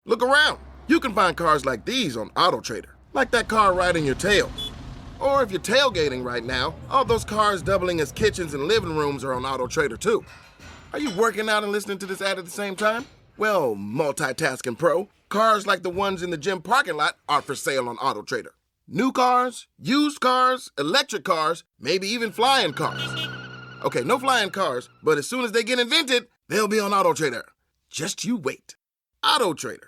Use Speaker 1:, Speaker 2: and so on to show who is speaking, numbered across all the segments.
Speaker 1: Look around. You can find cars like these on AutoTrader, like that car riding your tail. Or if you're tailgating right now, all those cars doubling as kitchens and living rooms are on AutoTrader too. Are you working out and listening to this ad at the same time? Well, multitasking pro, cars like the ones in the gym parking lot are for sale on AutoTrader. New cars, used cars, electric cars, maybe even flying cars. Okay, no flying cars, but as soon as they get invented, they'll be on AutoTrader. Just you wait. AutoTrader.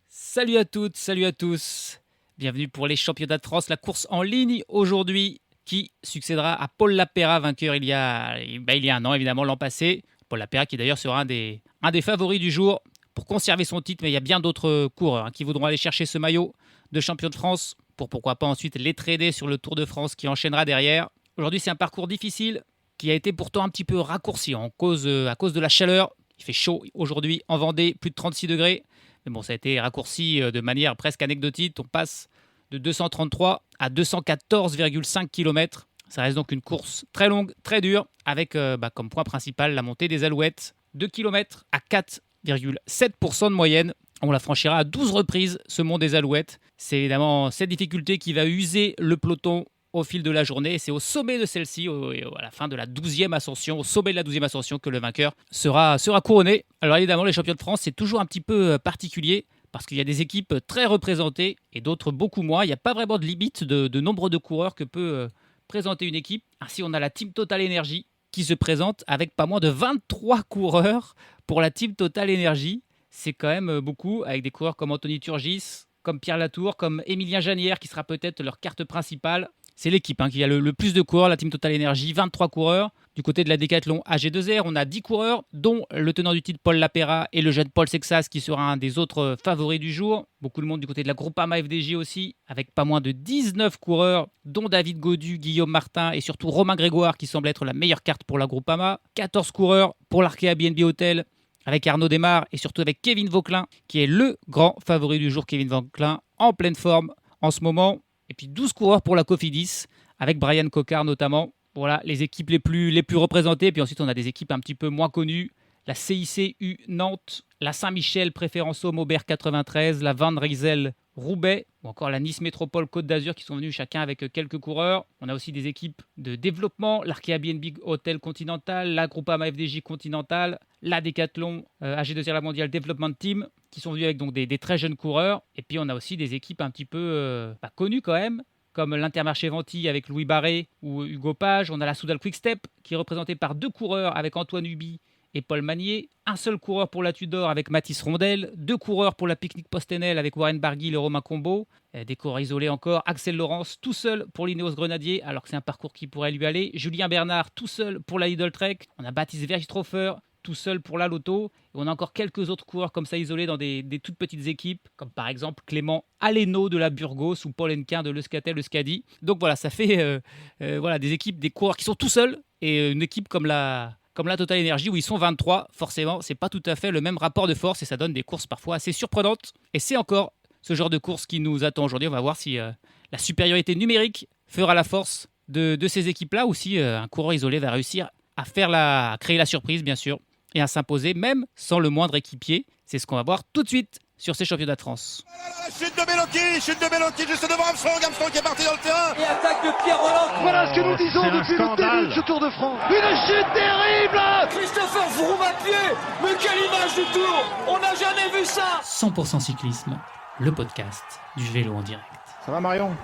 Speaker 2: Salut à toutes, salut à tous. Bienvenue pour les championnats de France, la course en ligne aujourd'hui qui succédera à Paul Lapeyrat, vainqueur il y a un an, évidemment, l'an passé. Paul Lapeyrat qui d'ailleurs sera un des favoris du jour pour conserver son titre, mais il y a bien d'autres coureurs qui voudront aller chercher ce maillot de champion de France pour pourquoi pas ensuite les trader sur le Tour de France qui enchaînera derrière. Aujourd'hui, c'est un parcours difficile qui a été pourtant un petit peu raccourci à cause de la chaleur. Il fait chaud aujourd'hui en Vendée, plus de 36 degrés. Mais bon, ça a été raccourci de manière presque anecdotique. On passe de 233 à 214,5 km. Ça reste donc une course très longue, très dure, avec comme point principal la montée des Alouettes. 2 km à 4,7% de moyenne. On la franchira à 12 reprises, ce mont des Alouettes. C'est évidemment cette difficulté qui va user le peloton au fil de la journée. Et c'est au sommet de celle-ci, à la fin de la 12e ascension, au sommet de la 12e ascension, que le vainqueur sera couronné. Alors évidemment, les champions de France, c'est toujours un petit peu particulier parce qu'il y a des équipes très représentées et d'autres beaucoup moins. Il n'y a pas vraiment de limite de nombre de coureurs que peut présenter une équipe. Ainsi, on a la Team Total Energy qui se présente avec pas moins de 23 coureurs pour la Team Total Energy. C'est quand même beaucoup, avec des coureurs comme Anthony Turgis, comme Pierre Latour, comme Émilien Janière, qui sera peut-être leur carte principale. C'est l'équipe qui a le plus de coureurs, la Team Total Energy, 23 coureurs. Du côté de la Décathlon AG2R, on a 10 coureurs, dont le tenant du titre Paul Lapeyrat et le jeune Paul Sexas, qui sera un des autres favoris du jour. Beaucoup de monde du côté de la Groupama FDJ aussi, avec pas moins de 19 coureurs, dont David Gaudu, Guillaume Martin et surtout Romain Grégoire, qui semble être la meilleure carte pour la Groupama. 14 coureurs pour l'Arkea BNB Hotel, avec Arnaud Desmar et surtout avec Kevin Vauquelin, qui est le grand favori du jour. Kevin Vauquelin en pleine forme en ce moment. Et puis 12 coureurs pour la Cofidis, avec Brian Cocard notamment. Voilà, les équipes les plus représentées. Puis ensuite, on a des équipes un petit peu moins connues. La CIC-U Nantes, la Saint-Michel Préférenceau Maubert 93, la Van Rysel Roubaix, ou encore la Nice Métropole Côte d'Azur qui sont venus chacun avec quelques coureurs. On a aussi des équipes de développement, l'Arkea BNB Hotel Continental, la Groupama FDJ Continental, la Décathlon AG2R La Mondiale Development Team, qui sont venus avec donc des très jeunes coureurs. Et puis on a aussi des équipes un petit peu connues quand même, comme l'Intermarché Ventilles avec Louis Barré ou Hugo Page. On a la Soudal Quick-Step qui est représentée par 2 coureurs avec Antoine Huby et Paul Magnier. Un seul coureur pour la Tudor avec Mathis Rondel. 2 coureurs pour la Picnic Postenel avec Warren Barguil et Romain Combo. Des coureurs isolés encore. Axel Laurence tout seul pour l'Ineos Grenadier, alors que c'est un parcours qui pourrait lui aller. Julien Bernard tout seul pour la Lidl Trek. On a Baptiste Vergestrofer tout seul pour la Lotto. Et on a encore quelques autres coureurs comme ça isolés dans des toutes petites équipes, comme par exemple Clément Aleno de la Burgos ou Paul Henquin de l'Euskaltel Euskadi. Donc voilà, ça fait des équipes, des coureurs qui sont tout seuls, et une équipe comme la Total Energy où ils sont 23, forcément, c'est pas tout à fait le même rapport de force et ça donne des courses parfois assez surprenantes. Et c'est encore ce genre de course qui nous attend aujourd'hui. On va voir si la supériorité numérique fera la force de ces équipes-là ou si un coureur isolé va réussir à créer la surprise, bien sûr, et à s'imposer même sans le moindre équipier. C'est ce qu'on va voir tout de suite sur ces championnats de France.
Speaker 3: Chute de Bellocchi juste devant Armstrong qui est parti dans le terrain.
Speaker 4: Et attaque de Pierre Rolland.
Speaker 5: Voilà ce que nous disons depuis le début de ce Tour de France. Une chute terrible.
Speaker 4: Christopher Froome à pied. Mais quelle image du Tour. On n'a jamais vu ça.
Speaker 2: 100% cyclisme, le podcast du vélo en direct.
Speaker 6: Ça va Marion?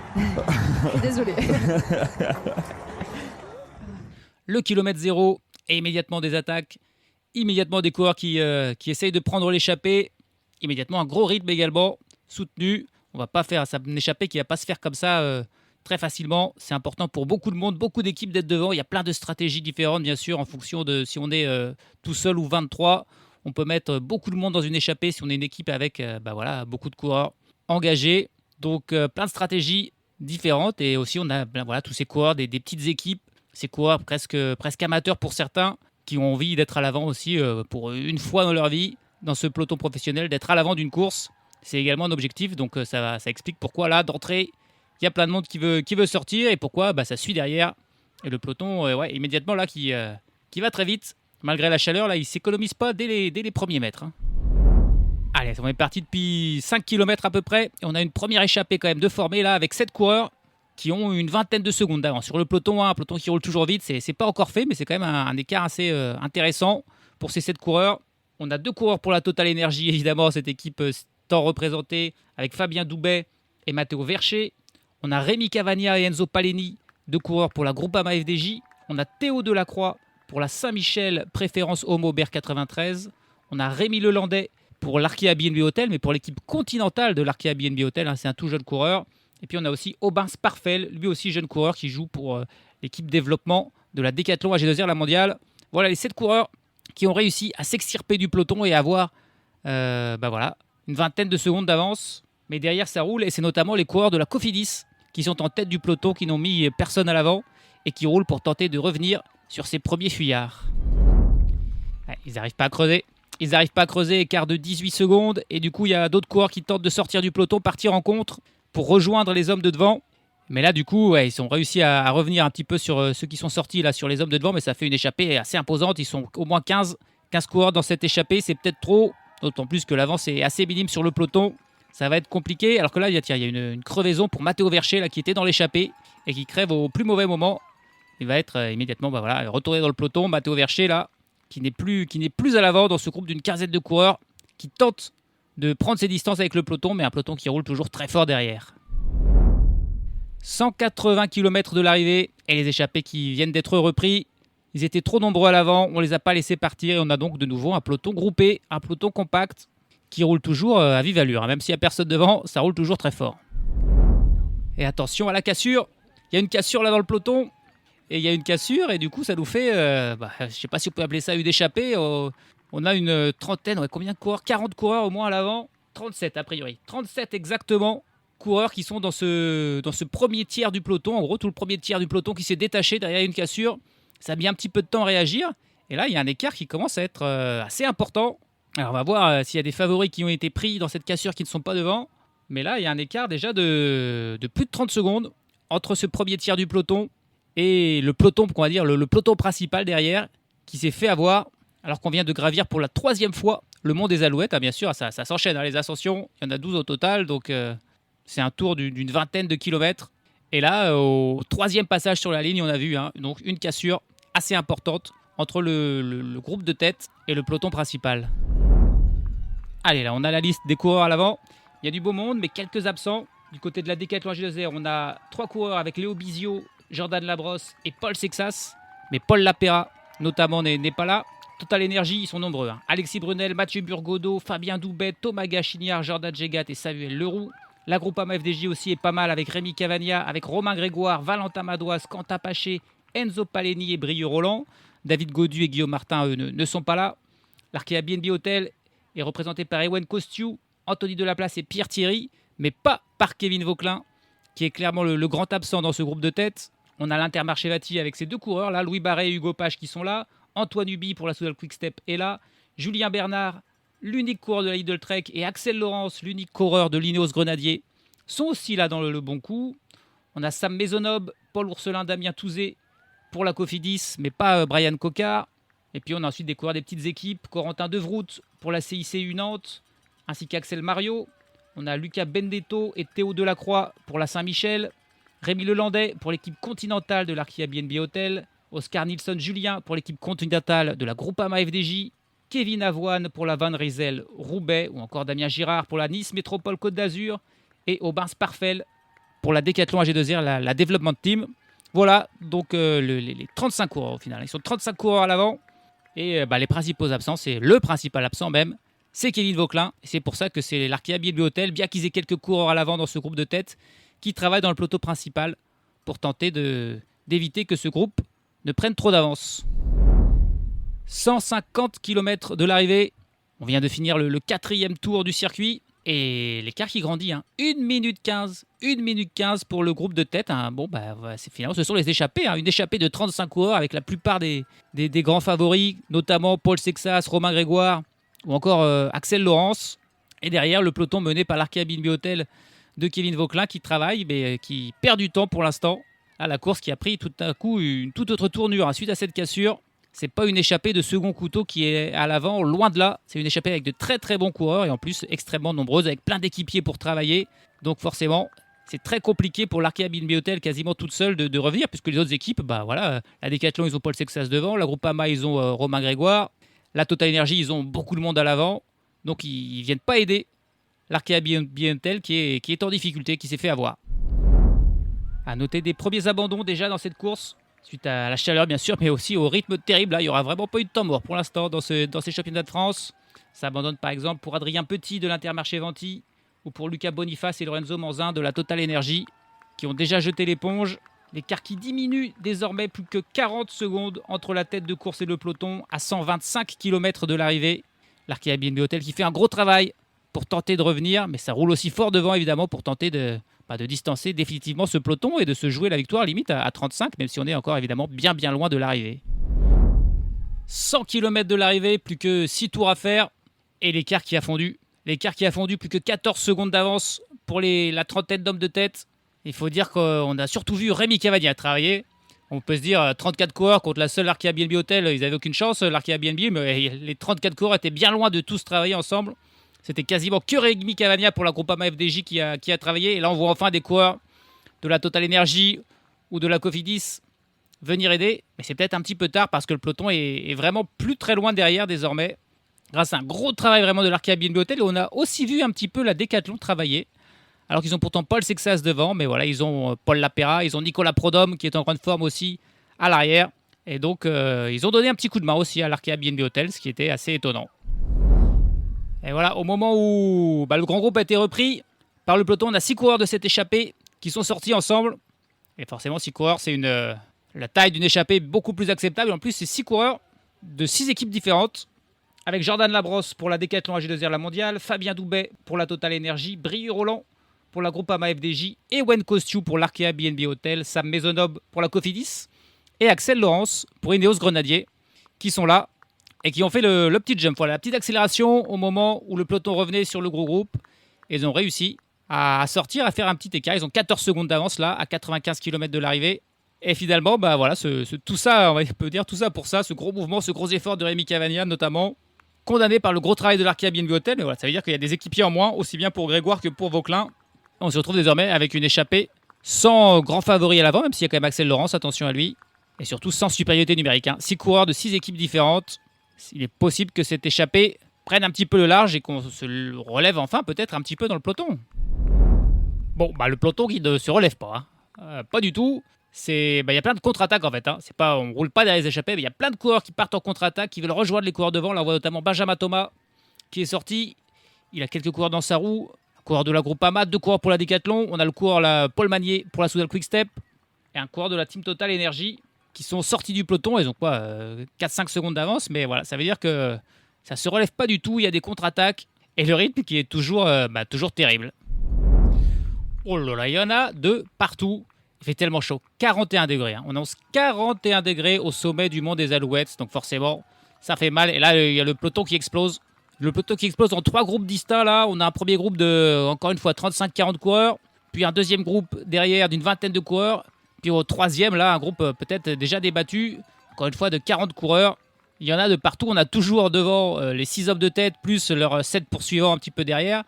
Speaker 7: Désolé.
Speaker 2: Le kilomètre zéro et immédiatement des attaques, immédiatement des coureurs qui essayent de prendre l'échappée, immédiatement un gros rythme également, soutenu. On va pas faire une échappée qui va pas se faire comme ça très facilement. C'est important pour beaucoup de monde, beaucoup d'équipes d'être devant. Il y a plein de stratégies différentes, bien sûr, en fonction de si on est tout seul ou 23. On peut mettre beaucoup de monde dans une échappée si on est une équipe avec beaucoup de coureurs engagés. Donc plein de stratégies différentes. Et aussi, on a tous ces coureurs des petites équipes, ces coureurs presque amateurs pour certains, qui ont envie d'être à l'avant aussi pour une fois dans leur vie, dans ce peloton professionnel, d'être à l'avant d'une course. C'est également un objectif, donc ça explique pourquoi là, d'entrée, il y a plein de monde qui veut sortir et pourquoi ça suit derrière. Et le peloton, immédiatement là, qui va très vite. Malgré la chaleur, là, il ne s'économise pas dès les premiers mètres. Allez, on est parti depuis 5 km à peu près. Et on a une première échappée quand même de formée là avec 7 coureurs qui ont une vingtaine de secondes d'avance. Sur le peloton, un peloton qui roule toujours vite, c'est pas encore fait, mais c'est quand même un écart assez intéressant pour ces 7 coureurs. On a 2 coureurs pour la Total Energy, évidemment, cette équipe tant représentée avec Fabien Doubet et Matteo Vercher. On a Rémi Cavagna et Enzo Paleni, 2 coureurs pour la Groupama FDJ. On a Théo Delacroix pour la Saint-Michel Préférence Homo Ber 93. On a Rémi Lelandais pour l'Arkea BNB Hotel, mais pour l'équipe continentale de l'Arkea BNB Hotel, hein, c'est un tout jeune coureur. Et puis on a aussi Aubin Sparfel, lui aussi jeune coureur qui joue pour l'équipe développement de la Décathlon AG2R, la mondiale. Voilà les 7 coureurs qui ont réussi à s'extirper du peloton et à avoir une vingtaine de secondes d'avance. Mais derrière ça roule et c'est notamment les coureurs de la Cofidis qui sont en tête du peloton, qui n'ont mis personne à l'avant et qui roulent pour tenter de revenir sur ces premiers fuyards. Ouais, ils n'arrivent pas à creuser. Ils n'arrivent pas à creuser, écart de 18 secondes. Et du coup, il y a d'autres coureurs qui tentent de sortir du peloton, partir en contre pour rejoindre les hommes de devant. Mais là, du coup, ouais, ils ont réussi à revenir un petit peu sur ceux qui sont sortis là, sur les hommes de devant. Mais ça fait une échappée assez imposante. Ils sont au moins 15 coureurs dans cette échappée. C'est peut-être trop, d'autant plus que l'avance est assez minime sur le peloton. Ça va être compliqué. Alors que là, il y a une crevaison pour Matteo Vercher là, qui était dans l'échappée et qui crève au plus mauvais moment. Il va être immédiatement retourné dans le peloton. Matteo Vercher, là, qui n'est plus à l'avant dans ce groupe d'une quinzaine de coureurs qui tentent de prendre ses distances avec le peloton, mais un peloton qui roule toujours très fort derrière. 180 km de l'arrivée et les échappés qui viennent d'être repris. Ils étaient trop nombreux à l'avant, on ne les a pas laissés partir et on a donc de nouveau un peloton groupé, un peloton compact qui roule toujours à vive allure. Même s'il n'y a personne devant, ça roule toujours très fort. Et attention à la cassure, il y a une cassure là dans le peloton. Et il y a une cassure et du coup ça nous fait, je ne sais pas si on peut appeler ça une échappée. On a une trentaine, combien de coureurs ? 40 coureurs au moins à l'avant. 37 a priori. 37 exactement coureurs qui sont dans ce premier tiers du peloton. En gros tout le premier tiers du peloton qui s'est détaché derrière une cassure. Ça a mis un petit peu de temps à réagir. Et là il y a un écart qui commence à être assez important. Alors on va voir s'il y a des favoris qui ont été pris dans cette cassure qui ne sont pas devant. Mais là il y a un écart déjà de plus de 30 secondes entre ce premier tiers du peloton et le peloton, on va dire le peloton principal derrière, qui s'est fait avoir alors qu'on vient de gravir pour la 3e fois le mont des Alouettes. Ah, bien sûr, ça s'enchaîne, hein, les ascensions, il y en a 12 au total, donc c'est un tour d'une vingtaine de kilomètres. Et là, au 3e passage sur la ligne, on a vu donc une cassure assez importante entre le groupe de tête et le peloton principal. Allez, là, on a la liste des coureurs à l'avant. Il y a du beau monde, mais quelques absents. Du côté de la Décathlon AG2R, on a 3 coureurs avec Léo Bizio, Jordan Labrosse et Paul Sexas. Mais Paul Lapera, notamment, n'est pas là. Total Energy, ils sont nombreux. Alexis Brunel, Mathieu Burgodeau, Fabien Doubet, Thomas Gachignard, Jordan Jegat et Samuel Leroux. La Groupama FDJ aussi est pas mal avec Rémi Cavagna, avec Romain Grégoire, Valentin Madoise, Quentin Paché, Enzo Paleni et Brieux Roland. David Gaudu et Guillaume Martin, eux, ne sont pas là. L'Arkea BNB Hotel est représenté par Ewen Kostiou, Anthony Delaplace et Pierre Thierry, mais pas par Kevin Vauquelin, qui est clairement le grand absent dans ce groupe de tête. On a l'Intermarché Vati avec ses 2 coureurs, là, Louis Barret et Hugo Page qui sont là. Antoine Huby pour la Soudal Quick-Step est là. Julien Bernard, l'unique coureur de la Lidl Trek, et Axel Laurence, l'unique coureur de l'Ineos Grenadier, sont aussi là dans le bon coup. On a Sam Maisonneuve, Paul Ourselin, Damien Touzé pour la Cofidis, mais pas Brian Cocard. Et puis on a ensuite des coureurs des petites équipes, Corentin Devroute pour la CICU Nantes, ainsi qu'Axel Mario. On a Lucas Bendetto et Théo Delacroix pour la Saint-Michel. Rémi Lelandais pour l'équipe continentale de l'Arkea BNB Hotel. Oscar Nilsson Julien pour l'équipe continentale de la Groupama FDJ. Kevin Avoine pour la Van Rysel Roubaix. Ou encore Damien Girard pour la Nice Métropole Côte d'Azur. Et Aubin Sparfel pour la Décathlon AG2R, la Development Team. Voilà donc les 35 coureurs au final. Ils sont 35 coureurs à l'avant. Et les principaux absents, c'est le principal absent même, c'est Kevin Vauquelin. Et c'est pour ça que c'est l'Arkea BNB Hotel, bien qu'ils aient quelques coureurs à l'avant dans ce groupe de tête, qui travaillent dans le peloton principal pour tenter d'éviter que ce groupe ne prenne trop d'avance. 150 km de l'arrivée. On vient de finir le 4e tour du circuit. Et l'écart qui grandit. 1 minute 15. 1 minute 15 pour le groupe de tête. C'est finalement, ce sont les échappés. Une échappée de 35 coureurs avec la plupart des grands favoris, notamment Paul Sexas, Romain Grégoire ou encore Axel Laurence. Et derrière, le peloton mené par l'Arkea BNB Hotel de Kevin Vauquelin qui travaille, mais qui perd du temps pour l'instant. La course qui a pris tout à coup une toute autre tournure suite à cette cassure. C'est pas une échappée de second couteau qui est à l'avant, loin de là. C'est une échappée avec de très très bons coureurs et en plus extrêmement nombreuses, avec plein d'équipiers pour travailler. Donc forcément, c'est très compliqué pour l'Arkea BNB Hotel quasiment toute seule de revenir, puisque les autres équipes, la Decathlon, ils ont Paul Sexas devant, la Groupama, ils ont Romain Grégoire, la Total Energy, ils ont beaucoup de monde à l'avant. Donc ils viennent pas aider l'Arkea BNB Hotel qui est en difficulté, qui s'est fait avoir. À noter des premiers abandons déjà dans cette course, suite à la chaleur bien sûr, mais aussi au rythme terrible. Là, il n'y aura vraiment pas eu de temps mort pour l'instant dans ces championnats de France. Ça abandonne par exemple pour Adrien Petit de l'Intermarché Venti ou pour Lucas Boniface et Lorenzo Manzin de la Total Energy qui ont déjà jeté l'éponge. L'écart qui diminue désormais, plus que 40 secondes entre la tête de course et le peloton à 125 km de l'arrivée. L'Arkea BNB Hotel qui fait un gros travail pour tenter de revenir, mais ça roule aussi fort devant évidemment pour tenter de distancer définitivement ce peloton et de se jouer la victoire limite à 35, même si on est encore évidemment bien loin de l'arrivée. 100 km de l'arrivée, plus que 6 tours à faire et l'écart qui a fondu. L'écart qui a fondu, plus que 14 secondes d'avance pour la trentaine d'hommes de tête. Il faut dire qu'on a surtout vu Rémi Cavagna travailler. On peut se dire 34 coureurs contre la seule Arkea BNB Hotel, ils n'avaient aucune chance, l'Arkea BNB, mais les 34 coureurs étaient bien loin de tous travailler ensemble. C'était quasiment que Rémi Cavagna pour la Groupama FDJ qui a travaillé. Et là, on voit enfin des coureurs de la Total Energy ou de la Cofidis venir aider. Mais c'est peut-être un petit peu tard parce que le peloton est vraiment plus très loin derrière désormais. Grâce à un gros travail vraiment de l'Arkea BNB Hotel. Et on a aussi vu un petit peu la Decathlon travailler. Alors qu'ils ont pourtant Paul Sexas devant. Mais voilà, ils ont Paul Lapera, ils ont Nicolas Prodhomme qui est en grande forme aussi à l'arrière. Et donc, ils ont donné un petit coup de main aussi à l'Arkea BNB Hotel, ce qui était assez étonnant. Et voilà, au moment où le grand groupe a été repris par le peloton, on a 6 coureurs de cette échappée qui sont sortis ensemble. Et forcément, 6 coureurs, c'est la taille d'une échappée beaucoup plus acceptable. Et en plus, c'est 6 coureurs de 6 équipes différentes. Avec Jordan Labrosse pour la Decathlon AG2R La Mondiale, Fabien Doubet pour la Total Energy, Brieux Roland pour la Groupama FDJ, Ewen Kostiou pour l'Arkea BNB Hotel, Sam Maisonneuve pour la Cofidis et Axel Laurence pour Ineos Grenadier qui sont là. Et qui ont fait le petit jump, voilà, la petite accélération au moment où le peloton revenait sur le gros groupe. Et ils ont réussi à sortir, à faire un petit écart. Ils ont 14 secondes d'avance là, à 95 km de l'arrivée. Et finalement, tout ça, on peut dire tout ça pour ça, ce gros mouvement, ce gros effort de Rémi Cavagna notamment, condamné par le gros travail de l'Arkea BNB Hotel. Mais voilà, ça veut dire qu'il y a des équipiers en moins, aussi bien pour Grégoire que pour Vauquelin. On se retrouve désormais avec une échappée sans grand favori à l'avant, même s'il y a quand même Axel Laurence, attention à lui. Et surtout sans supériorité numérique. 6 coureurs de 6 équipes différentes. Il est possible que cette échappée prenne un petit peu le large et qu'on se relève enfin peut-être un petit peu dans le peloton. Bon, le peloton qui ne se relève pas. Pas du tout. Il y a plein de contre-attaques en fait. On ne roule pas derrière les échappées, mais il y a plein de coureurs qui partent en contre-attaque, qui veulent rejoindre les coureurs devant. Là, on voit notamment Benjamin Thomas qui est sorti. Il a quelques coureurs dans sa roue. Un coureur de la Groupama, 2 coureurs pour la Decathlon. On a le coureur Paul Magnier pour la Soudal Quick Step et un coureur de la Team Total Energy qui sont sortis du peloton. Ils ont 4-5 secondes d'avance, mais voilà, ça veut dire que ça se relève pas du tout. Il y a des contre-attaques et le rythme qui est toujours terrible. Oh là là, il y en a de partout. Il fait tellement chaud, 41 degrés. On annonce 41 degrés au sommet du mont des Alouettes, donc forcément, ça fait mal. Et là, il y a le peloton qui explose. Le peloton qui explose en 3 groupes distincts. Là, on a un premier groupe de, encore une fois, 35-40 coureurs, puis un deuxième groupe derrière d'une vingtaine de coureurs. Puis au troisième, là, un groupe peut-être déjà débattu, encore une fois de 40 coureurs. Il y en a de partout. On a toujours devant les 6 hommes de tête, plus leurs 7 poursuivants un petit peu derrière.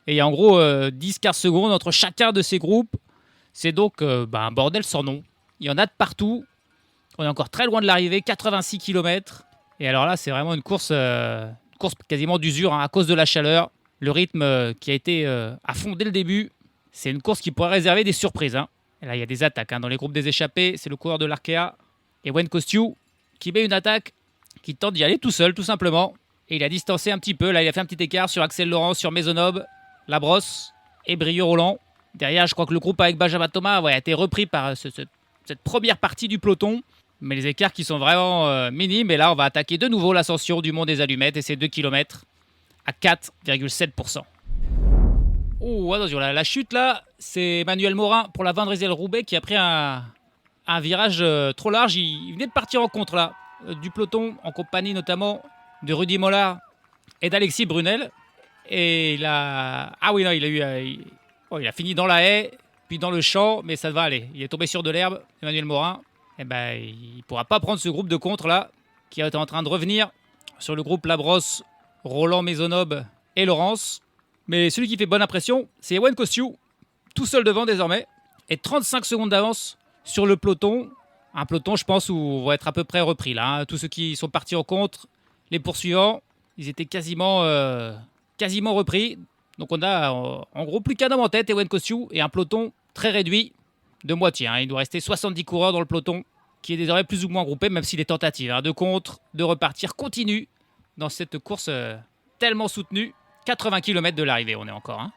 Speaker 2: Et il y a en gros 10-15 secondes entre chacun de ces groupes. C'est donc un bordel sans nom. Il y en a de partout. On est encore très loin de l'arrivée, 86 km. Et alors là, c'est vraiment une course quasiment d'usure à cause de la chaleur. Le rythme qui a été à fond dès le début. C'est une course qui pourrait réserver des surprises. Et là, il y a des attaques dans les groupes des échappés. C'est le coureur de l'Arkea, Ewen Kostiou, qui met une attaque, qui tente d'y aller tout seul, tout simplement. Et il a distancé un petit peu. Là, il a fait un petit écart sur Axel Laurence, sur Maisonneuve, Labrosse et Brieux Roland. Derrière, je crois que le groupe avec Benjamin Thomas a été repris par cette première partie du peloton. Mais les écarts qui sont vraiment minimes. Et là, on va attaquer de nouveau l'ascension du mont des Allumettes et ses 2 km à 4,7%. Oh, attention, la chute là, c'est Emmanuel Morin pour la Van Roubaix qui a pris un virage trop large. Il venait de partir en contre là, du peloton, en compagnie notamment de Rudy Mollard et d'Alexis Brunel. Et il a... il a fini dans la haie, puis dans le champ, mais ça va aller. Il est tombé sur de l'herbe, Emmanuel Morin. Il ne pourra pas prendre ce groupe de contre là. qui est en train de revenir sur le groupe Labrosse, Roland Maisonneuve et Laurence. Mais celui qui fait bonne impression, c'est Ewen Kosciu, tout seul devant désormais, et 35 secondes d'avance sur le peloton. Un peloton, je pense, où on va être à peu près repris là. Hein. Tous ceux qui sont partis en contre, les poursuivants, ils étaient quasiment repris. Donc on a en gros plus qu'un homme en tête, Ewen Kosciu, et un peloton très réduit de moitié. Hein. Il doit rester 70 coureurs dans le peloton, qui est désormais plus ou moins groupé, même si les tentatives de contre, de repartir continuent dans cette course tellement soutenue. 80 km de l'arrivée, on est encore. Hein.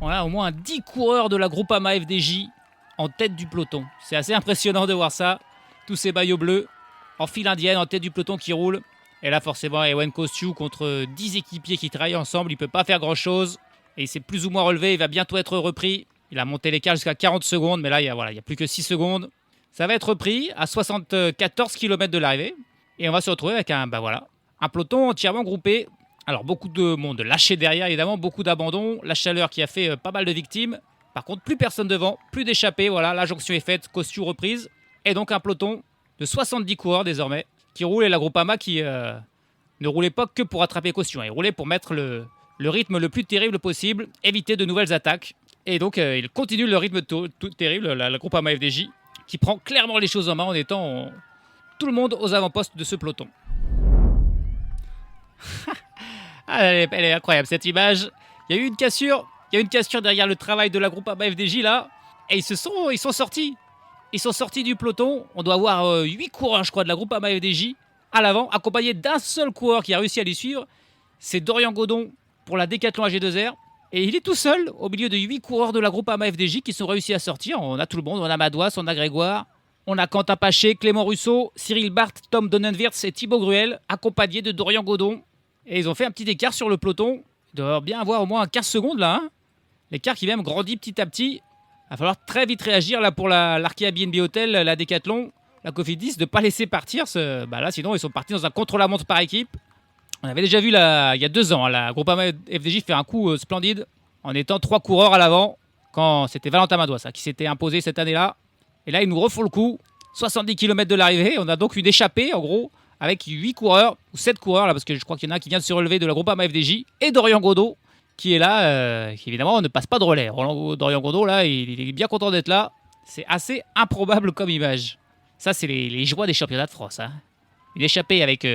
Speaker 2: On a au moins 10 coureurs de la Groupama FDJ en tête du peloton. C'est assez impressionnant de voir ça. Tous ces maillots bleus en file indienne, en tête du peloton qui roule. Et là, forcément, Ewen Kosciu contre 10 équipiers qui travaillent ensemble, il ne peut pas faire grand-chose. Et il s'est plus ou moins relevé, il va bientôt être repris. Il a monté l'écart jusqu'à 40 secondes, mais là, il y a plus que 6 secondes. Ça va être repris à 74 km de l'arrivée. Et on va se retrouver avec un peloton entièrement groupé. Alors, beaucoup de monde lâché derrière, évidemment, beaucoup d'abandon. La chaleur qui a fait pas mal de victimes. Par contre, plus personne devant, plus d'échappés. Voilà, la jonction est faite, Kosciu reprise. Et donc, un peloton de 70 coureurs désormais qui roule. Et la Groupama qui ne roulait pas que pour attraper Kosciu. Il roulait pour mettre le rythme le plus terrible possible, éviter de nouvelles attaques. Et donc, il continue le rythme tout terrible, la Groupama FDJ, qui prend clairement les choses en main en étant tout le monde aux avant-postes de ce peloton. Elle est incroyable cette image. Il y a eu une cassure. Il y a une cassure derrière le travail de la Groupama FDJ là. Et ils sont sortis. Ils sont sortis du peloton. On doit avoir 8 coureurs, je crois, de la Groupama FDJ à l'avant, accompagné d'un seul coureur qui a réussi à les suivre. C'est Dorian Godon pour la Décathlon AG2R. Et il est tout seul au milieu de 8 coureurs de la Groupama FDJ qui sont réussis à sortir. On a tout le monde. On a Madouas, on a Grégoire. On a Quentin Paché, Clément Russo, Cyril Barth, Tom Donnenwirtz et Thibaut Gruel, accompagnés de Dorian Godon. Et ils ont fait un petit écart sur le peloton. Il doit bien avoir au moins 15 secondes là. Hein. L'écart qui même grandit petit à petit. Il va falloir très vite réagir là pour l'Arkea BNB Hotel, la Décathlon, la Cofidis, de ne pas laisser partir. Là, sinon, ils sont partis dans un contre-la-montre par équipe. On avait déjà vu il y a 2 ans, la Groupama FDJ faire un coup splendide en étant 3 coureurs à l'avant quand c'était Valentin Madouas qui s'était imposé cette année-là. Et là, ils nous refont le coup. 70 km de l'arrivée. On a donc une échappée, en gros, avec 8 coureurs, ou 7 coureurs, là, parce que je crois qu'il y en a un qui vient de se relever de la Groupama FDJ, et Dorian Godot, qui est là, qui évidemment ne passe pas de relais. Dorian Godot, là, il est bien content d'être là. C'est assez improbable comme image. Ça, c'est les joies des championnats de France. Hein. Une échappée avec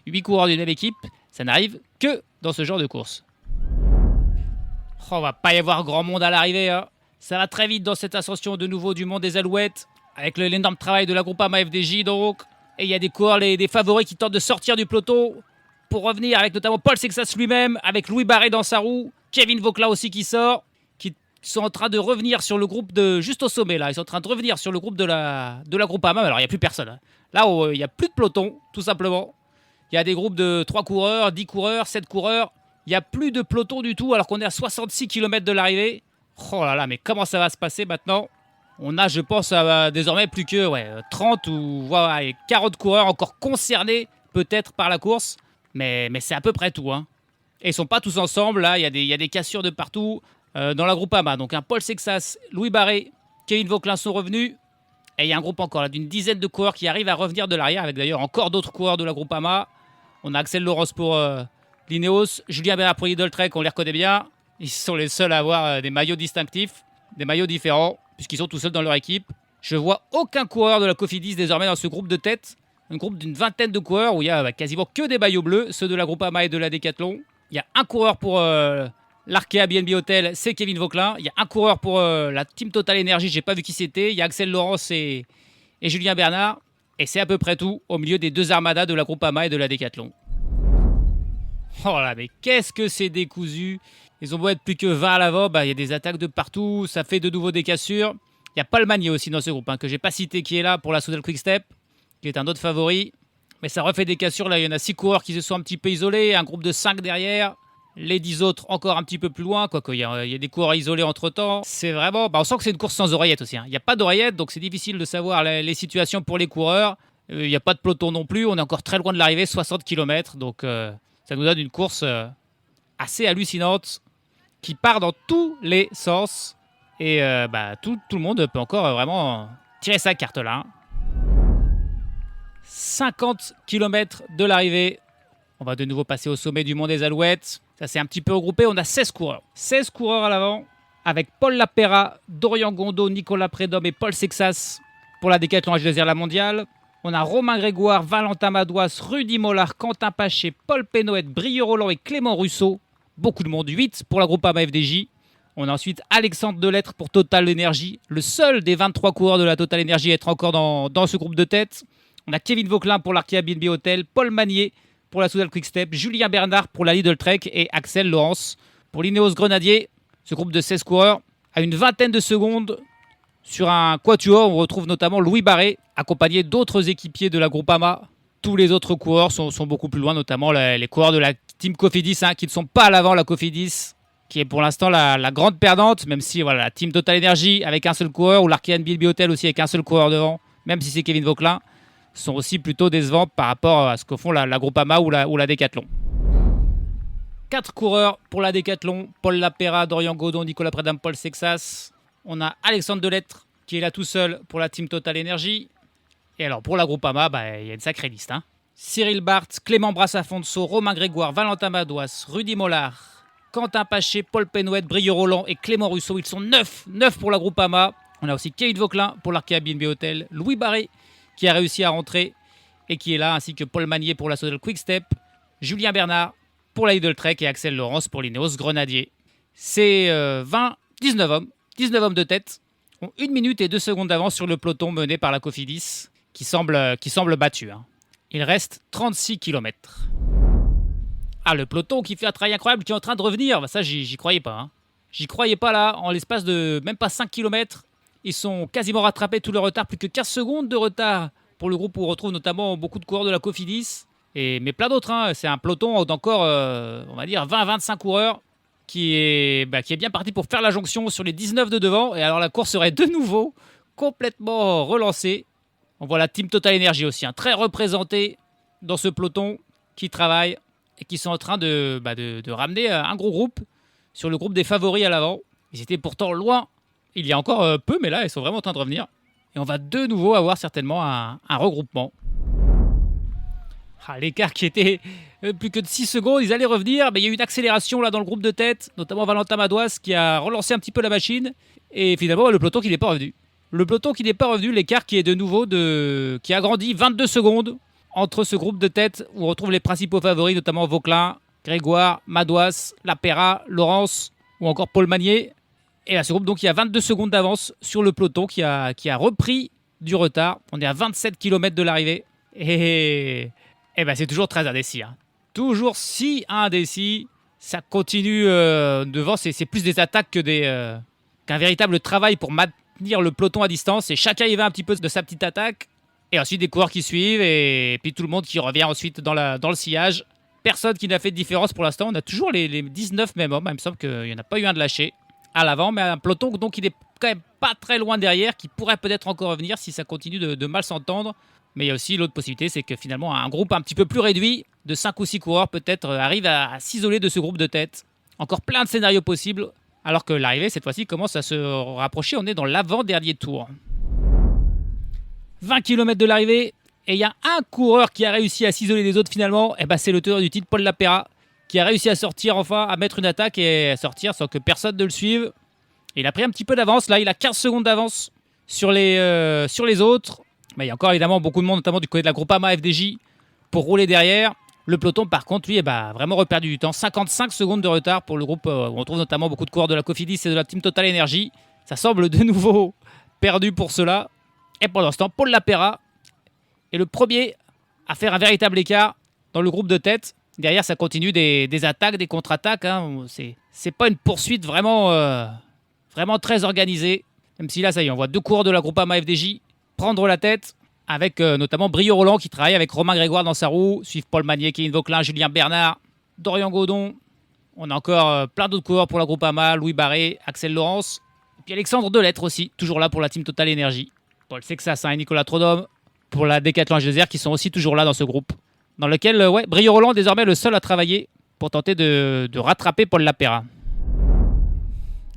Speaker 2: 8 coureurs d'une même équipe, ça n'arrive que dans ce genre de course. On va pas y avoir grand monde à l'arrivée. Hein. Ça va très vite dans cette ascension de nouveau du monde des Alouettes, avec l'énorme travail de la Groupama FDJ donc. Et il y a des coureurs, des favoris qui tentent de sortir du peloton pour revenir, avec notamment Paul Sexas lui-même, avec Louis Barré dans sa roue, Kevin Vauclin aussi qui sort, qui sont en train de revenir sur le groupe juste au sommet là. Ils sont en train de revenir sur le groupe de la Groupama. Alors il n'y a plus personne. Hein. Là, il n'y a plus de peloton, tout simplement. Il y a des groupes de 3 coureurs, 10 coureurs, 7 coureurs. Il n'y a plus de peloton du tout alors qu'on est à 66 km de l'arrivée. Oh là là, mais comment ça va se passer maintenant ? On a, je pense, désormais plus que 30 ou 40 coureurs encore concernés peut-être par la course. Mais c'est à peu près tout. Hein. Et ils ne sont pas tous ensemble. Là, il y a des cassures de partout dans la Groupama. Donc un Paul Sexas, Louis Barré, Kevin Vauclin sont revenus. Et il y a un groupe encore là, d'une dizaine de coureurs qui arrivent à revenir de l'arrière. Avec d'ailleurs encore d'autres coureurs de la Groupama. On a Axel Laurence pour l'Ineos, Julien Bernard pour Lidl Trek, on les reconnaît bien. Ils sont les seuls à avoir des maillots distinctifs, des maillots différents, puisqu'ils sont tout seuls dans leur équipe. Je vois aucun coureur de la Cofidis désormais dans ce groupe de tête. Un groupe d'une vingtaine de coureurs où il y a quasiment que des maillots bleus, ceux de la Groupama et de la Décathlon. Il y a un coureur pour l'Arkea BNB Hotel, c'est Kevin Vauclin. Il y a un coureur pour la Team Total Energy, j'ai pas vu qui c'était. Il y a Axel Laurence et Julien Bernard. Et c'est à peu près tout au milieu des 2 armadas de la Groupama et de la Décathlon. Oh là, mais qu'est-ce que c'est décousu. Ils ont beau être plus que 20 à l'avant, il y a des attaques de partout, ça fait de nouveau des cassures. Il y a Paul Magnier aussi dans ce groupe, que j'ai pas cité, qui est là pour la Soudal Quick Step, qui est un autre favori. Mais ça refait des cassures, là il y en a 6 coureurs qui se sont un petit peu isolés, un groupe de 5 derrière, les 10 autres encore un petit peu plus loin, quoique il y a des coureurs isolés entre temps. C'est vraiment, on sent que c'est une course sans oreillette aussi. Il n'y a pas d'oreillette, donc c'est difficile de savoir les situations pour les coureurs. Il n'y a pas de peloton non plus, on est encore très loin de l'arrivée, 60 km, donc ça nous donne une course assez hallucinante qui part dans tous les sens et tout le monde peut encore vraiment tirer sa carte là. 50 km de l'arrivée. On va de nouveau passer au sommet du Mont des Alouettes. Ça s'est un petit peu regroupé. On a 16 coureurs. 16 coureurs à l'avant avec Paul Lapera, Dorian Gondo, Nicolas Prédhomme et Paul Sexas pour la Décathlon H2R La Mondiale. On a Romain Grégoire, Valentin Madouas, Rudy Mollard, Quentin Paché, Paul Pénoët, Brieux Roland et Clément Russo. Beaucoup de monde, 8 pour la Groupama FDJ. On a ensuite Alexandre Delettre pour Total Energy, le seul des 23 coureurs de la Total Energy à être encore dans ce groupe de tête. On a Kevin Vauquelin pour l'Arkea BNB Hotel, Paul Magnier pour la Soudal Quick-Step, Julien Bernard pour la Lidl Trek et Axel Laurence pour l'Ineos Grenadier. Ce groupe de 16 coureurs a une vingtaine de secondes sur un quatuor. On retrouve notamment Louis Barré, accompagné d'autres équipiers de la Groupama. Tous les autres coureurs sont beaucoup plus loin, notamment les coureurs de la Team Cofidis, qui ne sont pas à l'avant, la Cofidis, qui est pour l'instant la grande perdante, même si voilà, la Team Total Energy avec un seul coureur, ou l'Arkea BNB Hotel aussi avec un seul coureur devant, même si c'est Kevin Vauquelin, sont aussi plutôt décevants par rapport à ce que font la Groupama ou la Décathlon. 4 coureurs pour la Décathlon, Paul Lapera, Dorian Godon, Nicolas Prédhomme, Paul Sexas. On a Alexandre Delettre qui est là tout seul pour la Team Total Energy. Et alors pour la Groupama, il y a une sacrée liste. Cyril Barthes, Clément Brassafonso, Romain Grégoire, Valentin Madouas, Rudy Mollard, Quentin Paché, Paul Pénoët, Brieux Roland et Clément Russo. Ils sont 9 pour la Groupama. On a aussi Kevin Vauquelin pour l'Arkea BNB Hotel, Louis Barré qui a réussi à rentrer et qui est là, ainsi que Paul Magnier pour la Soudal Quick-Step, Julien Bernard pour la Lidl Trek et Axel Laurence pour l'Ineos Grenadier. C'est 19 hommes de tête, ont 1 minute et 2 secondes d'avance sur le peloton mené par la Cofidis qui semble battu. Il reste 36 km. Le peloton qui fait un travail incroyable, qui est en train de revenir. Ça, j'y croyais pas. J'y croyais pas là. En l'espace de même pas 5 km, ils sont quasiment rattrapés tout le retard. Plus que 15 secondes de retard pour le groupe où on retrouve notamment beaucoup de coureurs de la Cofidis. Mais plein d'autres. C'est un peloton d'encore, on va dire, 20-25 coureurs qui est bien parti pour faire la jonction sur les 19 de devant. Et alors la course serait de nouveau complètement relancée. On voit la Team Total Energy aussi, très représentée dans ce peloton qui travaille et qui sont en train de ramener un gros groupe sur le groupe des favoris à l'avant. Ils étaient pourtant loin il y a encore peu, mais là, ils sont vraiment en train de revenir. Et on va de nouveau avoir certainement un regroupement. L'écart qui était plus que de 6 secondes, ils allaient revenir, mais il y a eu une accélération là dans le groupe de tête, notamment Valentin Madouas qui a relancé un petit peu la machine, et finalement le peloton qui n'est pas revenu. L'écart qui est de nouveau qui a grandi 22 secondes entre ce groupe de tête où on retrouve les principaux favoris, notamment Vauquelin, Grégoire, Madouas, Lapera, Laurence ou encore Paul Magnier. Et là, ce groupe, donc, il y a 22 secondes d'avance sur le peloton qui a repris du retard. On est à 27 km de l'arrivée. Et c'est toujours très indécis. Toujours si indécis. Ça continue devant. C'est plus des attaques qu'un véritable travail pour maintenir le peloton à distance. Et chacun y va un petit peu de sa petite attaque. Et ensuite, des coureurs qui suivent. Et puis tout le monde qui revient ensuite dans le sillage. Personne qui n'a fait de différence pour l'instant. On a toujours les 19 mêmes hommes. Il me semble qu'il n'y en a pas eu un de lâché à l'avant. Mais un peloton, donc, il est quand même pas très loin derrière, qui pourrait peut-être encore revenir si ça continue de mal s'entendre. Mais il y a aussi l'autre possibilité, c'est que finalement un groupe un petit peu plus réduit, de 5 ou 6 coureurs peut-être, arrive à s'isoler de ce groupe de tête. Encore plein de scénarios possibles, alors que l'arrivée cette fois-ci commence à se rapprocher. On est dans l'avant-dernier tour. 20 km de l'arrivée, et il y a un coureur qui a réussi à s'isoler des autres finalement. C'est le teneur du titre, Paul Lapera, qui a réussi à sortir enfin, à mettre une attaque et à sortir sans que personne ne le suive. Et il a pris un petit peu d'avance, là il a 15 secondes d'avance sur les autres. Mais il y a encore évidemment beaucoup de monde, notamment du côté de la Groupama FDJ, pour rouler derrière. Le peloton, par contre, lui, vraiment reperdu du temps. 55 secondes de retard pour le groupe où on trouve notamment beaucoup de coureurs de la Cofidis et de la Team Total Energy. Ça semble de nouveau perdu pour cela. Et pendant ce temps, Paul Lapera est le premier à faire un véritable écart dans le groupe de tête. Derrière, ça continue des attaques, des contre-attaques. C'est pas une poursuite vraiment très organisée. Même si là, ça y est, on voit 2 coureurs de la Groupama FDJ prendre la tête, avec notamment Brieux Roland qui travaille avec Romain Grégoire dans sa roue, suivent Paul Magnier, Kevin Vauquelin, Julien Bernard, Dorian Godon. On a encore plein d'autres coureurs pour la Groupama, Louis Barré, Axel Laurence, et puis Alexandre Delettre aussi, toujours là pour la Team Total Energy. Paul Sexas et Nicolas Prédhomme pour la Décathlon H2R qui sont aussi toujours là dans ce groupe, dans lequel Brieux Roland est désormais le seul à travailler pour tenter de rattraper Paul Lapera.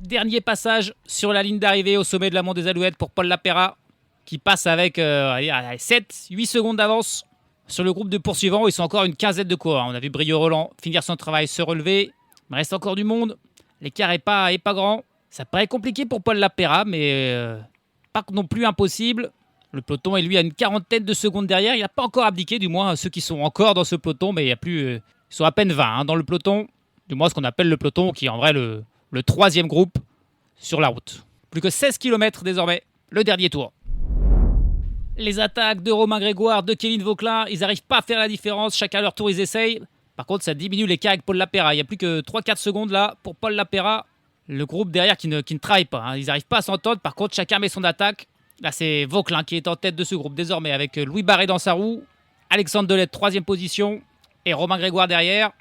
Speaker 2: Dernier passage sur la ligne d'arrivée au sommet de la Mont des Alouettes pour Paul Lapera. qui passe avec 7-8 secondes d'avance sur le groupe de poursuivants. Ils sont encore une quinzaine de coureurs. On a vu Brieux Roland finir son travail, se relever. Il reste encore du monde. L'écart n'est pas grand. Ça paraît compliqué pour Paul Lapéra, mais pas non plus impossible. Le peloton est lui à une quarantaine de secondes derrière. Il n'a pas encore abdiqué, du moins ceux qui sont encore dans ce peloton, mais il y a plus, ils sont à peine 20 dans le peloton. Du moins ce qu'on appelle le peloton, qui est en vrai le troisième groupe sur la route. Plus que 16 km désormais, le dernier tour. Les attaques de Romain Grégoire, de Kevin Vauquelin, ils n'arrivent pas à faire la différence. Chacun à leur tour, ils essayent. Par contre, ça diminue l'écart avec Paul Lapéra. Il n'y a plus que 3-4 secondes là pour Paul Lapéra. Le groupe derrière qui ne travaille pas. Ils n'arrivent pas à s'entendre. Par contre, chacun met son attaque. Là, c'est Vauquelin qui est en tête de ce groupe désormais avec Louis Barré dans sa roue. Alexandre Delette, 3e position. Et Romain Grégoire derrière.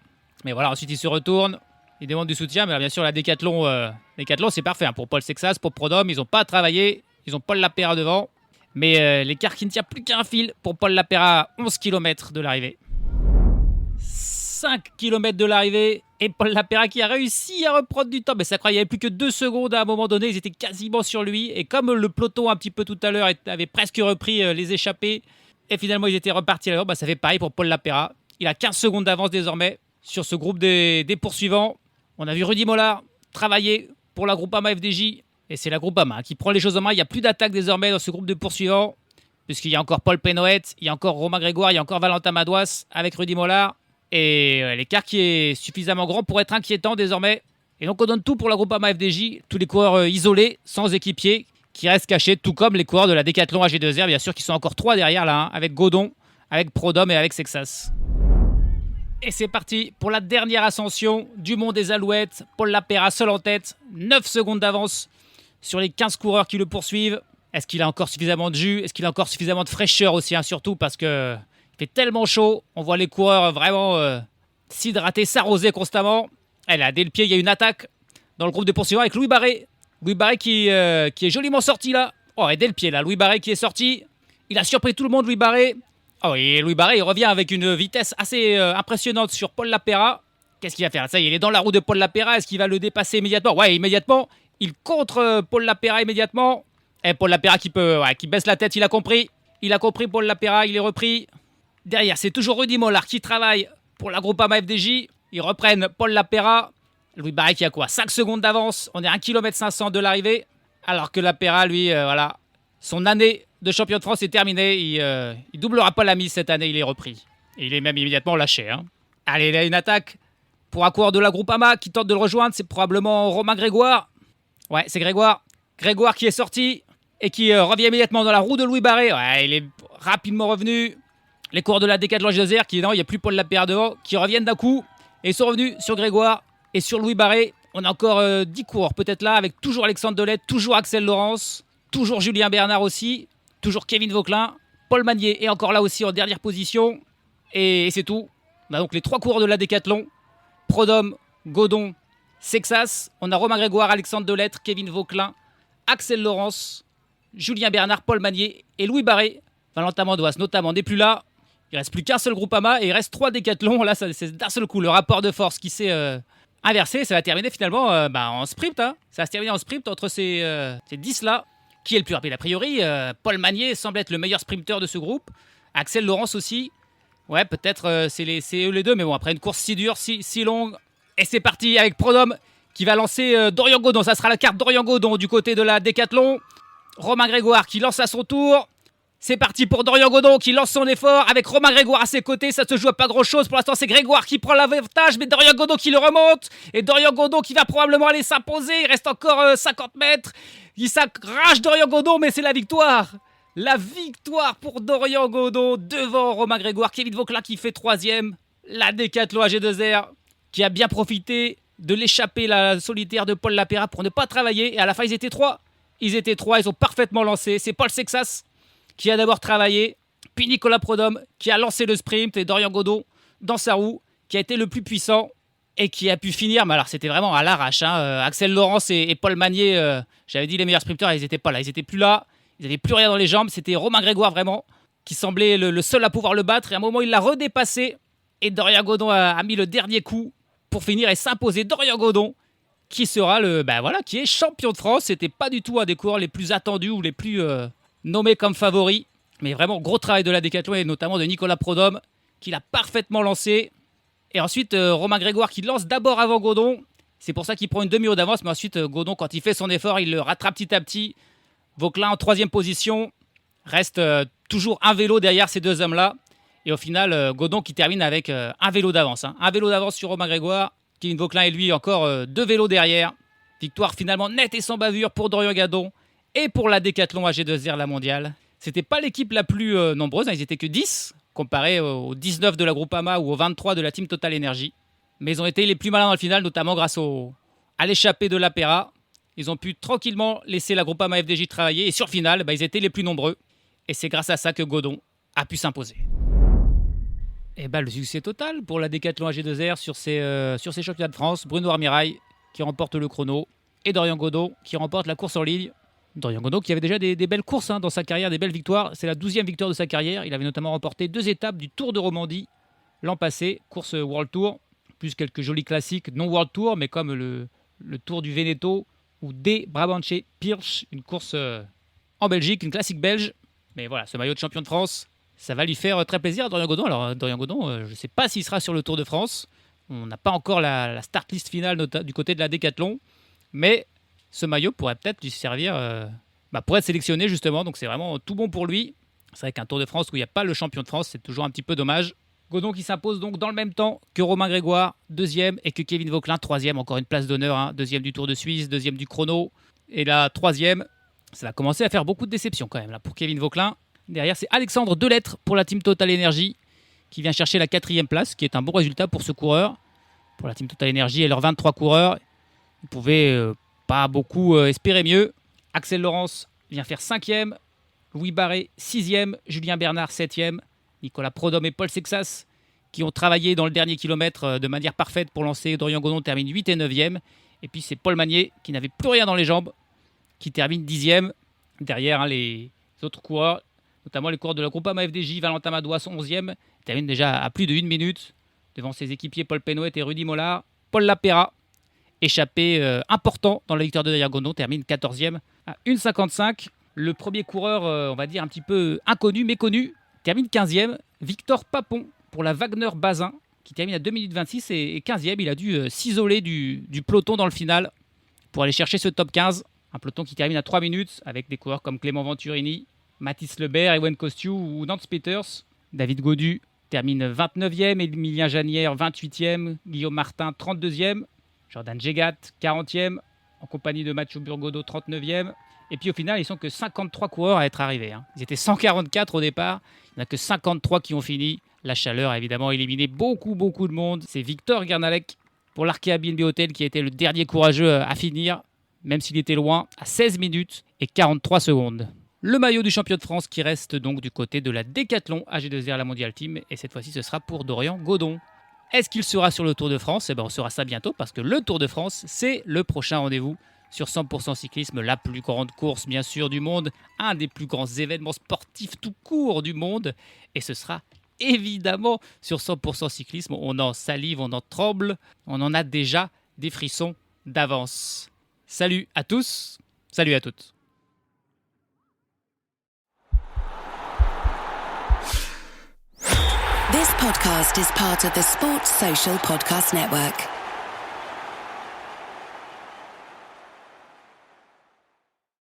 Speaker 2: Mais voilà, ensuite, il se retourne. Il demande du soutien. Mais là, bien sûr, la Décathlon, c'est parfait. Pour Paul Sexas, pour Prodhomme, ils n'ont pas travaillé. Ils ont Paul Lapéra devant. Mais l'écart qui ne tient plus qu'un fil pour Paul Lapéra, 11 km de l'arrivée. 5 km de l'arrivée et Paul Lapéra qui a réussi à reprendre du temps. Mais ça croit, il n'y avait plus que 2 secondes à un moment donné, ils étaient quasiment sur lui. Et comme le peloton un petit peu tout à l'heure avait presque repris les échappées et finalement ils étaient repartis à l'heure, ça fait pareil pour Paul Lapéra. Il a 15 secondes d'avance désormais sur ce groupe des poursuivants. On a vu Rudy Mollard travailler pour la Groupama FDJ. Et c'est la Groupama qui prend les choses en main. Il n'y a plus d'attaque désormais dans ce groupe de poursuivants, puisqu'il y a encore Paul Pénoët, il y a encore Romain Grégoire, il y a encore Valentin Madouas avec Rudy Mollard. Et l'écart qui est suffisamment grand pour être inquiétant désormais. Et donc on donne tout pour la Groupama FDJ, tous les coureurs isolés, sans équipier, qui restent cachés, tout comme les coureurs de la Décathlon AG2R, bien sûr, qui sont encore 3 derrière là, avec Godon, avec Prodhomme et avec Sexas. Et c'est parti pour la dernière ascension du Mont des Alouettes. Paul Lapéra seul en tête, 9 secondes d'avance sur les 15 coureurs qui le poursuivent. Est-ce qu'il a encore suffisamment de jus? Est-ce qu'il a encore suffisamment de fraîcheur aussi, surtout parce que il fait tellement chaud. On voit les coureurs vraiment s'hydrater, s'arroser constamment. Là, dès le pied, il y a une attaque dans le groupe de poursuivants avec Louis Barré. Louis Barré qui est joliment sorti là. Oh, et dès le pied là, Louis Barré qui est sorti. Il a surpris tout le monde, Louis Barré. Oh, et Louis Barré, il revient avec une vitesse assez impressionnante sur Paul Lapéra. Qu'est-ce qu'il va faire? Ça y est, il est dans la roue de Paul Lapéra. Est-ce qu'il va le dépasser immédiatement? Ouais, immédiatement. Il contre Paul Lapéra immédiatement. Et Paul Lapéra qui baisse la tête, il a compris. Il a compris Paul Lapéra, il est repris. Derrière, c'est toujours Rudy Mollard qui travaille pour la Groupama FDJ. Ils reprennent Paul Lapéra. Louis Barré qui a 5 secondes d'avance. On est à 1 km 500 de l'arrivée. Alors que Lapéra, lui, son année de champion de France est terminée. Il doublera pas la mise cette année, il est repris. Et il est même immédiatement lâché. Allez, il y a une attaque pour un coureur de la Groupama qui tente de le rejoindre. C'est probablement Romain Grégoire. Ouais, c'est Grégoire. Grégoire qui est sorti et qui revient immédiatement dans la roue de Louis Barré. Ouais, il est rapidement revenu. Les coureurs de la Décathlon AG2R il n'y a plus Paul Lapéra devant, qui reviennent d'un coup. Et ils sont revenus sur Grégoire et sur Louis Barré. On a encore 10 coureurs peut-être là, avec toujours Alexandre Delette, toujours Axel Laurence, toujours Julien Bernard aussi, toujours Kevin Vauquelin, Paul Magnier est encore là aussi en dernière position. Et c'est tout. On a donc les 3 coureurs de la Décathlon. Prodhomme, Godon, Sexas. On a Romain Grégoire, Alexandre Delette, Kevin Vauquelin, Axel Laurence, Julien Bernard, Paul Magnier et Louis Barré. Valentin Madouas notamment n'est plus là. Il reste plus qu'un seul Groupama et il reste 3 Décathlons. Là, c'est d'un seul coup le rapport de force qui s'est inversé. Ça va terminer finalement en sprint. Ça va se terminer en sprint entre ces 10-là. Qui est le plus rapide a priori? Paul Magnier semble être le meilleur sprinter de ce groupe. Axel Laurence aussi. Ouais, peut-être c'est eux les deux. Mais bon, après une course si dure, si longue. Et c'est parti avec Prodhomme qui va lancer Dorian Godon. Ça sera la carte Dorian Godon du côté de la Décathlon. Romain Grégoire qui lance à son tour. C'est parti pour Dorian Godon qui lance son effort avec Romain Grégoire à ses côtés. Ça se joue à pas grand chose. Pour l'instant, c'est Grégoire qui prend l'avantage, mais Dorian Godon qui le remonte. Et Dorian Godon qui va probablement aller s'imposer. Il reste encore 50 mètres. Il s'arrache Dorian Godon, mais c'est la victoire. La victoire pour Dorian Godon devant Romain Grégoire. Kevin Vauquelin qui fait 3e. La Décathlon AG2R qui a bien profité de l'échappée la solitaire de Paul Lapéra pour ne pas travailler. Et à la fin, ils étaient 3. Ils ont parfaitement lancé. C'est Paul Sexas qui a d'abord travaillé, puis Nicolas Prodhomme qui a lancé le sprint et Dorian Godon dans sa roue, qui a été le plus puissant et qui a pu finir. Mais alors c'était vraiment à l'arrache. Axel Laurence et Paul Magnier, j'avais dit les meilleurs sprinteurs, ils n'étaient pas là. Ils n'étaient plus là, ils n'avaient plus rien dans les jambes. C'était Romain Grégoire vraiment qui semblait le seul à pouvoir le battre. Et à un moment, il l'a redépassé et Dorian Godon a mis le dernier coup pour finir et s'imposer. Dorian Godon qui sera qui est champion de France. C'était pas du tout un des coureurs les plus attendus ou les plus nommé comme favori. Mais vraiment, gros travail de la Décathlon et notamment de Nicolas Prodhomme qui l'a parfaitement lancé. Et ensuite, Romain Grégoire qui lance d'abord avant Godon. C'est pour ça qu'il prend une demi-heure d'avance. Mais ensuite, Godon, quand il fait son effort, il le rattrape petit à petit. Vauquelin en 3e position. Reste toujours un vélo derrière ces deux hommes-là. Et au final, Godon qui termine avec un vélo d'avance. Un vélo d'avance sur Romain Grégoire. Kevin Vauquelin et lui encore 2 vélos derrière. Victoire finalement nette et sans bavure pour Dorian Gadon et pour la Décathlon AG2R la mondiale. C'était pas l'équipe la plus nombreuse, ils étaient que 10 comparé aux 19 de la Groupama ou aux 23 de la Team Total Energy. Mais ils ont été les plus malins dans le final, notamment grâce à l'échappée de l'Apéra. Ils ont pu tranquillement laisser la Groupama FDJ travailler et sur le final, ils étaient les plus nombreux. Et c'est grâce à ça que Godon a pu s'imposer. Et le succès total pour la Décathlon AG2R sur ces championnats de France. Bruno Armirail qui remporte le chrono et Dorian Godon qui remporte la course en ligne. Dorian Godon qui avait déjà des belles courses dans sa carrière, des belles victoires. C'est la 12e victoire de sa carrière. Il avait notamment remporté 2 étapes du Tour de Romandie l'an passé, course World Tour, plus quelques jolis classiques non World Tour, mais comme le Tour du Veneto ou des Brabantse Pirch, une course en Belgique, une classique belge. Mais voilà, ce maillot de champion de France, ça va lui faire très plaisir à Dorian Godon. Alors Dorian Godon, je ne sais pas s'il sera sur le Tour de France. On n'a pas encore la start list finale du côté de la Décathlon, mais ce maillot pourrait peut-être lui servir pour être sélectionné justement. Donc c'est vraiment tout bon pour lui. C'est vrai qu'un Tour de France où il n'y a pas le champion de France, c'est toujours un petit peu dommage. Godon qui s'impose donc dans le même temps que Romain Grégoire, 2e, et que Kevin Vauquelin, 3e, encore une place d'honneur, 2e du Tour de Suisse, 2e du chrono, et là 3e. Ça va commencer à faire beaucoup de déceptions quand même là, pour Kevin Vauquelin. Derrière, c'est Alexandre Delettre pour la Team Total Energy qui vient chercher la 4e place, qui est un bon résultat pour ce coureur. Pour la Team Total Energy et leurs 23 coureurs, ils ne pouvaient pas beaucoup espérer mieux. Axel Laurence vient faire 5e, Louis Barré 6e, Julien Bernard 7e, Nicolas Prodhomme et Paul Sexas qui ont travaillé dans le dernier kilomètre de manière parfaite pour lancer. Dorian Godon termine 8 et 9e. Et puis c'est Paul Magnier qui n'avait plus rien dans les jambes, qui termine 10e. Derrière les autres coureurs, notamment les coureurs de la Groupama FDJ, Valentin Madouas 11e, termine déjà à plus de 1 minute devant ses équipiers Paul Penouet et Rudy Mollard. Paul Lapéra, échappé important dans la victoire de Dorian Godon, termine 14e à 1,55. Le premier coureur, on va dire un petit peu inconnu, méconnu, termine 15e. Victor Papon pour la Wagner Bazin, qui termine à 2 minutes 26 et 15e. Il a dû s'isoler du peloton dans le final pour aller chercher ce top 15. Un peloton qui termine à 3 minutes avec des coureurs comme Clément Venturini, Mathis Lebert, Ewen Kostiou ou Nance Peters. David Gaudu termine 29e, Emilien Janière 28e, Guillaume Martin 32e, Jordan Jegat 40e, en compagnie de Mathieu Burgodeau 39e. Et puis au final, ils ne sont que 53 coureurs à être arrivés. Ils étaient 144 au départ, il n'y en a que 53 qui ont fini. La chaleur a évidemment éliminé beaucoup de monde. C'est Victor Gernalek pour l'Arkea BNB Hotel qui a été le dernier courageux à finir, même s'il était loin, à 16 minutes et 43 secondes. Le maillot du champion de France qui reste donc du côté de la Décathlon AG2R la Mondial Team, et cette fois-ci ce sera pour Dorian Godon. Est-ce qu'il sera sur le Tour de France ? On saura ça bientôt parce que le Tour de France, c'est le prochain rendez-vous sur 100% cyclisme, la plus grande course bien sûr du monde, un des plus grands événements sportifs tout court du monde, et ce sera évidemment sur 100% cyclisme. On en salive, on en tremble, on en a déjà des frissons d'avance. Salut à tous, salut à toutes.
Speaker 6: This podcast is part of the Sports Social Podcast Network.